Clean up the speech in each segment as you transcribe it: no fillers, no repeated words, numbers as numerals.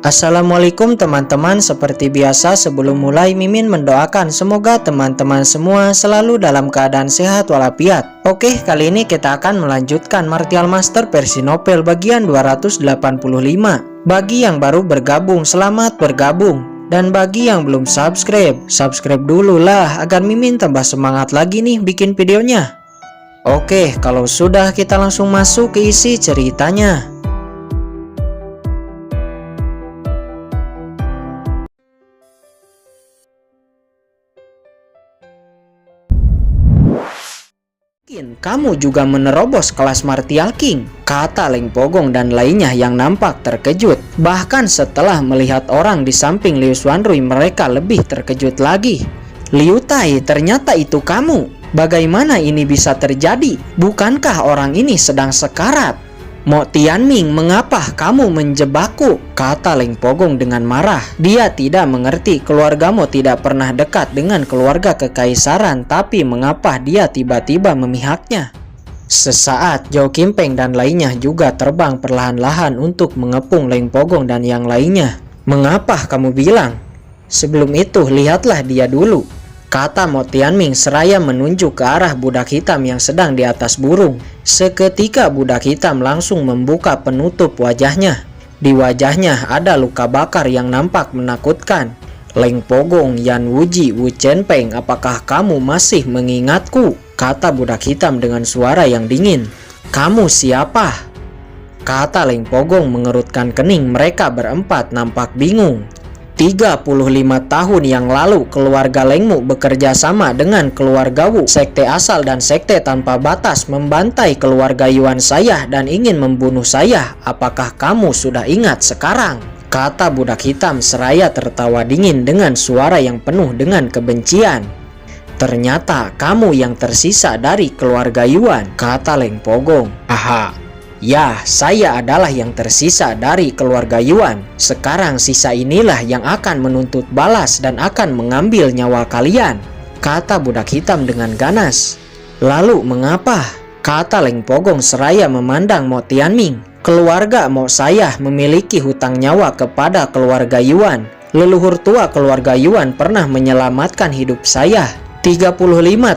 Assalamualaikum teman-teman, seperti biasa sebelum mulai Mimin mendoakan semoga teman-teman semua selalu dalam keadaan sehat walafiat. Oke, kali ini kita akan melanjutkan Martial Master versi novel bagian 285. Bagi yang baru bergabung, selamat bergabung. Dan bagi yang belum subscribe dulu lah agar Mimin tambah semangat lagi nih bikin videonya. Oke, kalau sudah kita langsung masuk ke isi ceritanya. Kamu juga menerobos kelas Martial King, kata Leng Pogong dan lainnya yang nampak terkejut. Bahkan setelah melihat orang di samping Liu Xuanrui, mereka lebih terkejut lagi. Liu Tai, ternyata itu kamu. Bagaimana ini bisa terjadi? Bukankah orang ini sedang sekarat? Mo Tianming, mengapa kamu menjebakku? Kata Leng Pogong dengan marah. Dia tidak mengerti keluarga Mo tidak pernah dekat dengan keluarga kekaisaran, tapi mengapa dia tiba-tiba memihaknya? Sesaat Zhao Qimpeng dan lainnya juga terbang perlahan-lahan untuk mengepung Leng Pogong dan yang lainnya. Mengapa kamu bilang? Sebelum itu lihatlah dia dulu, kata Mo Tianming seraya menunjuk ke arah budak hitam yang sedang di atas burung. Seketika budak hitam langsung membuka penutup wajahnya. Di wajahnya ada luka bakar yang nampak menakutkan. Leng Pogong, Yan Wuji, Wu Chenpeng, apakah kamu masih mengingatku? Kata budak hitam dengan suara yang dingin. Kamu siapa? Kata Leng Pogong mengerutkan kening. Mereka berempat nampak bingung. 35 tahun yang lalu keluarga Lengmu bekerja sama dengan keluarga Wu, sekte asal dan sekte tanpa batas, membantai keluarga Yuan saya dan ingin membunuh saya. Apakah kamu sudah ingat sekarang? Kata budak hitam seraya tertawa dingin dengan suara yang penuh dengan kebencian. Ternyata kamu yang tersisa dari keluarga Yuan, kata Leng Pogong. Aha. Ya, saya adalah yang tersisa dari keluarga Yuan. Sekarang sisa inilah yang akan menuntut balas dan akan mengambil nyawa kalian, kata budak hitam dengan ganas. Lalu mengapa? Kata Leng Pogong seraya memandang Mo Tianming. Keluarga Mo saya memiliki hutang nyawa kepada keluarga Yuan. Leluhur tua keluarga Yuan pernah menyelamatkan hidup saya. 35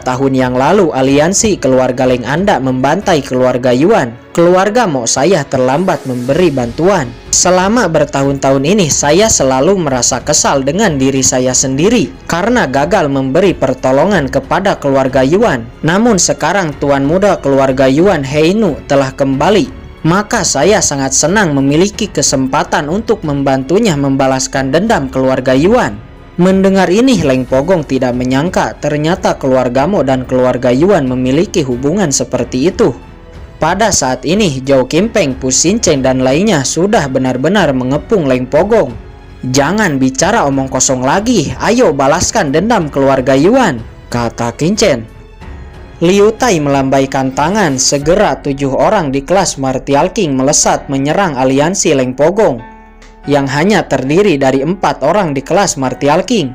tahun yang lalu aliansi keluarga Leng Anda membantai keluarga Yuan. Keluarga Mo saya terlambat memberi bantuan. Selama bertahun-tahun ini saya selalu merasa kesal dengan diri saya sendiri karena gagal memberi pertolongan kepada keluarga Yuan. Namun sekarang tuan muda keluarga Yuan, Heinu, telah kembali. Maka saya sangat senang memiliki kesempatan untuk membantunya membalaskan dendam keluarga Yuan. Mendengar ini Leng Pogong tidak menyangka ternyata keluarga Mo dan keluarga Yuan memiliki hubungan seperti itu. Pada saat ini Zhao Qimpeng, Pu Xinchen dan lainnya sudah benar-benar mengepung Leng Pogong. Jangan bicara omong kosong lagi, ayo balaskan dendam keluarga Yuan, kata Qinchen. Liu Tai melambaikan tangan, segera 7 orang di kelas Martial King melesat menyerang aliansi Leng Pogong yang hanya terdiri dari 4 orang di kelas Martial King.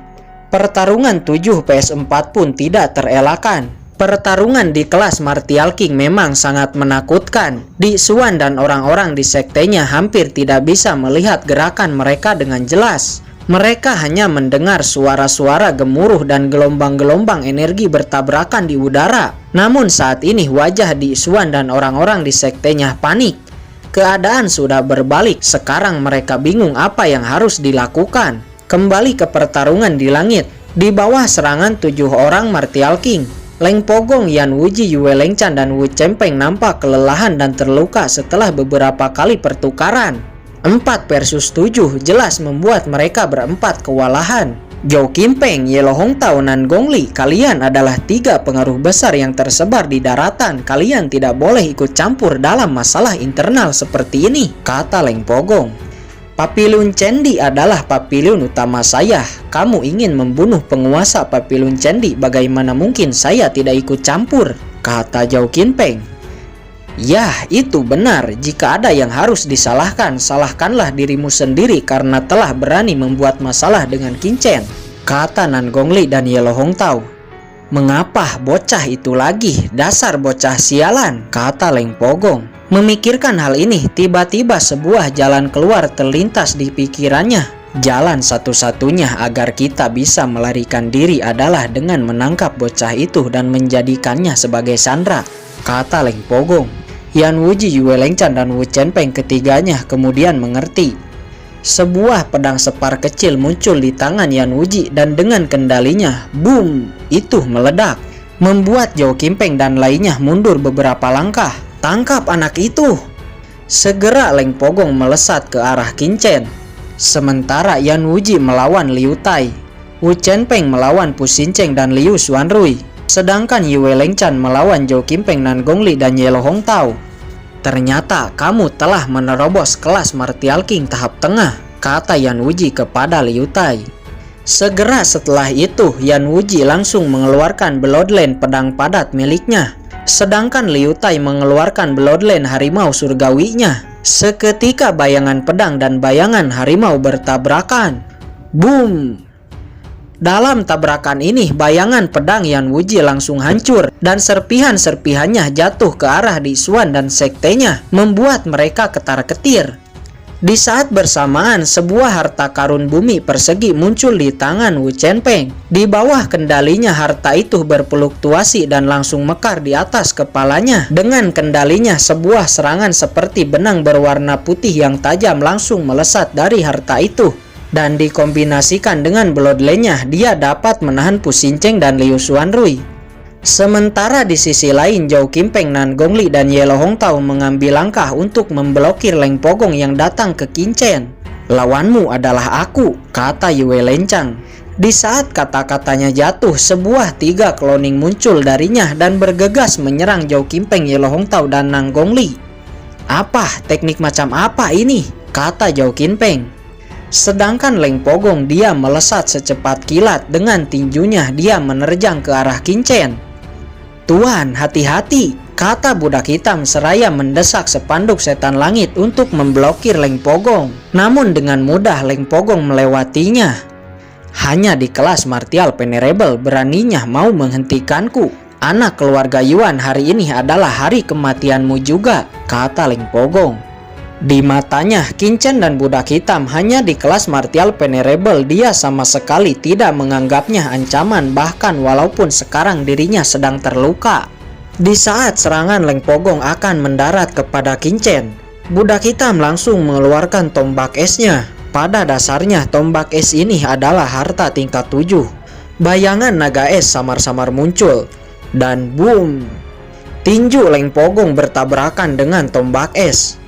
Pertarungan 7 vs 4 pun tidak terelakkan. Pertarungan di kelas Martial King memang sangat menakutkan. Di Xuan dan orang-orang di sektenya hampir tidak bisa melihat gerakan mereka dengan jelas. Mereka hanya mendengar suara-suara gemuruh dan gelombang-gelombang energi bertabrakan di udara. Namun saat ini wajah di Xuan dan orang-orang di sektenya panik. Keadaan sudah berbalik, sekarang mereka bingung apa yang harus dilakukan. Kembali ke pertarungan di langit. Di bawah serangan 7 orang Martial King, Leng Pogong, Yan Wuji, Yue Lengchan dan Wu Chenpeng nampak kelelahan dan terluka setelah beberapa kali pertukaran. 4 versus 7 jelas membuat mereka berempat kewalahan. Zhao Qimpeng, Ye Lo Hongtao, Nan Gongli, kalian adalah 3 pengaruh besar yang tersebar di daratan. Kalian tidak boleh ikut campur dalam masalah internal seperti ini, kata Leng Pogong. Papilun Cendi adalah papilun utama saya. Kamu ingin membunuh penguasa papilun Cendi, bagaimana mungkin saya tidak ikut campur, kata Zhao Qimpeng. Ya, itu benar. Jika ada yang harus disalahkan, salahkanlah dirimu sendiri karena telah berani membuat masalah dengan Qinchen, kata Nan Gongli dan Ye Lo Hongtao. Mengapa bocah itu lagi? Dasar bocah sialan, kata Leng Pogong. Memikirkan hal ini, tiba-tiba sebuah jalan keluar terlintas di pikirannya. Jalan satu-satunya agar kita bisa melarikan diri adalah dengan menangkap bocah itu dan menjadikannya sebagai sandera, kata Leng Pogong. Yan Wuji, Yue Lengchan, dan Wu Chenpeng ketiganya kemudian mengerti. Sebuah pedang separ kecil muncul di tangan Yan Wuji dan dengan kendalinya, boom, itu meledak, membuat Zhou Qimpeng dan lainnya mundur beberapa langkah. Tangkap anak itu! Segera Leng Pogong melesat ke arah Qin Chen. Sementara Yan Wuji melawan Liu Tai, Wu Chenpeng melawan Pu Xincheng dan Liu Xuanrui, sedangkan Yue Lengchan melawan Zhou Qimpeng, Nan Gongli, dan Ye Lo Hongtao. Ternyata kamu telah menerobos kelas Martial King tahap tengah, kata Yan Wuji kepada Liu Tai. Segera setelah itu, Yan Wuji langsung mengeluarkan Bloodline pedang padat miliknya, sedangkan Liu Tai mengeluarkan Bloodline harimau surgawinya. Seketika bayangan pedang dan bayangan harimau bertabrakan. Boom! Dalam tabrakan ini, bayangan pedang Yan Wuji langsung hancur dan serpihan-serpihannya jatuh ke arah Di Xuan dan sektenya, membuat mereka ketar-ketir. Di saat bersamaan, sebuah harta karun bumi persegi muncul di tangan Wu Chenpeng. Di bawah kendalinya, harta itu berfluktuasi dan langsung mekar di atas kepalanya. Dengan kendalinya, sebuah serangan seperti benang berwarna putih yang tajam langsung melesat dari harta itu. Dan dikombinasikan dengan bloodline-nya, dia dapat menahan Pu Xincheng dan Liu Xuanrui. Sementara di sisi lain, Zhou Qimpeng, Nan Gongli, dan Ye Lo Hongtao mengambil langkah untuk memblokir Leng Pogong yang datang ke Qin Chen. Lawanmu adalah aku, kata Yue Lengchan. Di saat kata-katanya jatuh, sebuah 3 cloning muncul darinya dan bergegas menyerang Zhou Qimpeng, Ye Lo Hongtao, dan Nan Gongli. Apa? Teknik macam apa ini? Kata Zhou Qimpeng. Sedangkan Leng Pogong, dia melesat secepat kilat. Dengan tinjunya dia menerjang ke arah Qin Chen. Tuan, hati-hati, kata budak hitam seraya mendesak spanduk setan langit untuk memblokir Leng Pogong. Namun dengan mudah Leng Pogong melewatinya. Hanya di kelas Martial Venerable beraninya mau menghentikanku. Anak keluarga Yuan, hari ini adalah hari kematianmu juga, kata Leng Pogong. Di matanya, Qin Chen dan budak hitam hanya di kelas Martial Venerable, dia sama sekali tidak menganggapnya ancaman, bahkan walaupun sekarang dirinya sedang terluka. Di saat serangan Leng Pogong akan mendarat kepada Qin Chen, budak hitam langsung mengeluarkan tombak esnya. Pada dasarnya tombak es ini adalah harta tingkat 7. Bayangan naga es samar-samar muncul dan boom, tinju Leng Pogong bertabrakan dengan tombak es.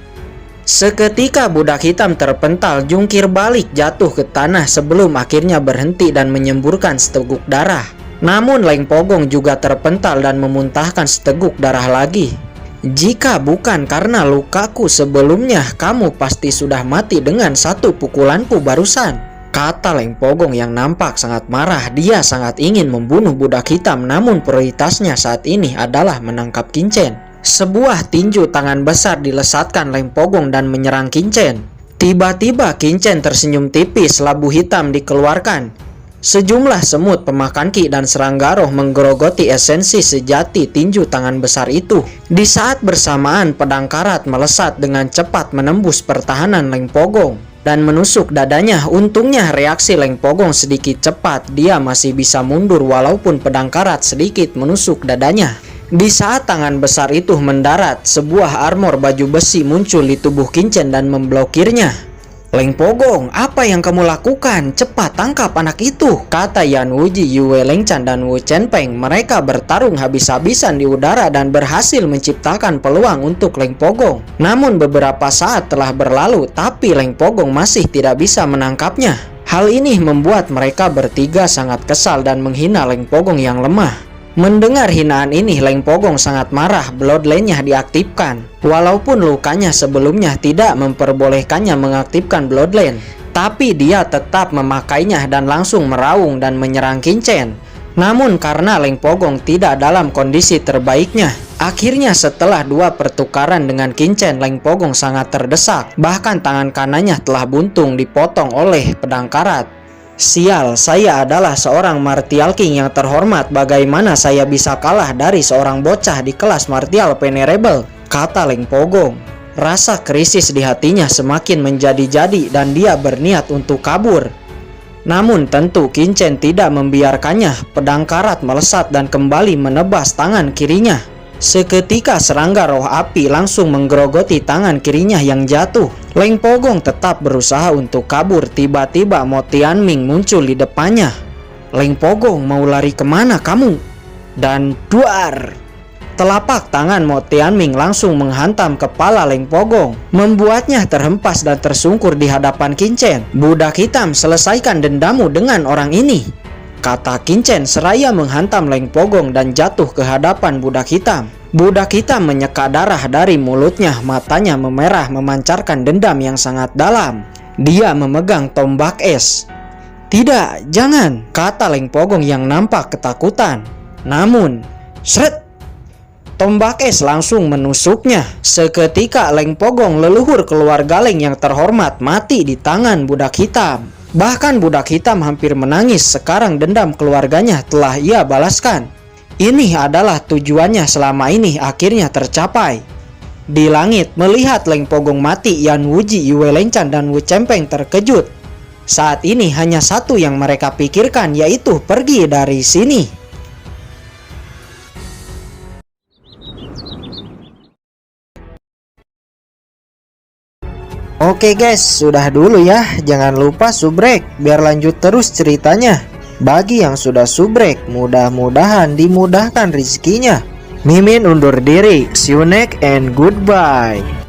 Seketika budak hitam terpental, jungkir balik jatuh ke tanah sebelum akhirnya berhenti dan menyemburkan seteguk darah. Namun Leng Pogong juga terpental dan memuntahkan seteguk darah lagi. Jika bukan karena lukaku sebelumnya, kamu pasti sudah mati dengan satu pukulanku barusan, kata Leng Pogong yang nampak sangat marah. Dia sangat ingin membunuh budak hitam, namun prioritasnya saat ini adalah menangkap Qin Chen. Sebuah tinju tangan besar dilesatkan Leng Pogong dan menyerang Qin Chen. Tiba-tiba Qin Chen tersenyum tipis, labu hitam dikeluarkan. Sejumlah semut pemakan ki dan serangga roh menggerogoti esensi sejati tinju tangan besar itu. Di saat bersamaan, pedang karat melesat dengan cepat menembus pertahanan Leng Pogong dan menusuk dadanya. Untungnya reaksi Leng Pogong sedikit cepat, dia masih bisa mundur walaupun pedang karat sedikit menusuk dadanya. Di saat tangan besar itu mendarat, sebuah armor baju besi muncul di tubuh Qin Chen dan memblokirnya. Leng Pogong, apa yang kamu lakukan? Cepat tangkap anak itu, kata Yan Wuji, Yue Lengchan, dan Wu Chenpeng. Mereka bertarung habis-habisan di udara dan berhasil menciptakan peluang untuk Leng Pogong. Namun beberapa saat telah berlalu, tapi Leng Pogong masih tidak bisa menangkapnya. Hal ini membuat mereka bertiga sangat kesal dan menghina Leng Pogong yang lemah. Mendengar hinaan ini, Leng Pogong sangat marah. Bloodline-nya diaktifkan. Walaupun lukanya sebelumnya tidak memperbolehkannya mengaktifkan Bloodline, tapi dia tetap memakainya dan langsung meraung dan menyerang Qin Chen. Namun karena Leng Pogong tidak dalam kondisi terbaiknya, akhirnya setelah 2 pertukaran dengan Qin Chen, Leng Pogong sangat terdesak. Bahkan tangan kanannya telah buntung dipotong oleh pedang karat. Sial, saya adalah seorang Martial King yang terhormat. Bagaimana saya bisa kalah dari seorang bocah di kelas Martial Venerable? kata Leng Pogong. Rasa krisis di hatinya semakin menjadi-jadi dan dia berniat untuk kabur. Namun tentu Qin-Chen tidak membiarkannya. Pedang karat melesat dan kembali menebas tangan kirinya. Seketika serangga roh api langsung menggerogoti tangan kirinya yang jatuh. Leng Pogong tetap berusaha untuk kabur. Tiba-tiba Mo Tianming muncul di depannya. "Leng Pogong, mau lari kemana kamu?" Dan duar! Telapak tangan Mo Tianming langsung menghantam kepala Leng Pogong, membuatnya terhempas dan tersungkur di hadapan Qin-Chen. "Budak hitam, selesaikan dendammu dengan orang ini," kata Qin-Chen seraya menghantam Leng Pogong dan jatuh ke hadapan budak hitam. Budak hitam menyeka darah dari mulutnya, matanya memerah memancarkan dendam yang sangat dalam. Dia memegang tombak es. "Tidak, jangan," kata Leng Pogong yang nampak ketakutan. Namun, sret! Tombak es langsung menusuknya. Seketika Leng Pogong, leluhur keluarga Leng yang terhormat, mati di tangan budak hitam. Bahkan budak hitam hampir menangis. Sekarang dendam keluarganya telah ia balaskan. Ini adalah tujuannya selama ini akhirnya tercapai. Di langit, melihat Leng Pogong mati, Yan Wuji, Yue Lenchan, dan Wu Chengpeng terkejut. Saat ini hanya satu yang mereka pikirkan, yaitu pergi dari sini. Oke guys, sudah dulu ya. Jangan lupa subrek biar lanjut terus ceritanya. Bagi yang sudah subrek, mudah-mudahan dimudahkan rezekinya. Mimin undur diri. See you next and goodbye.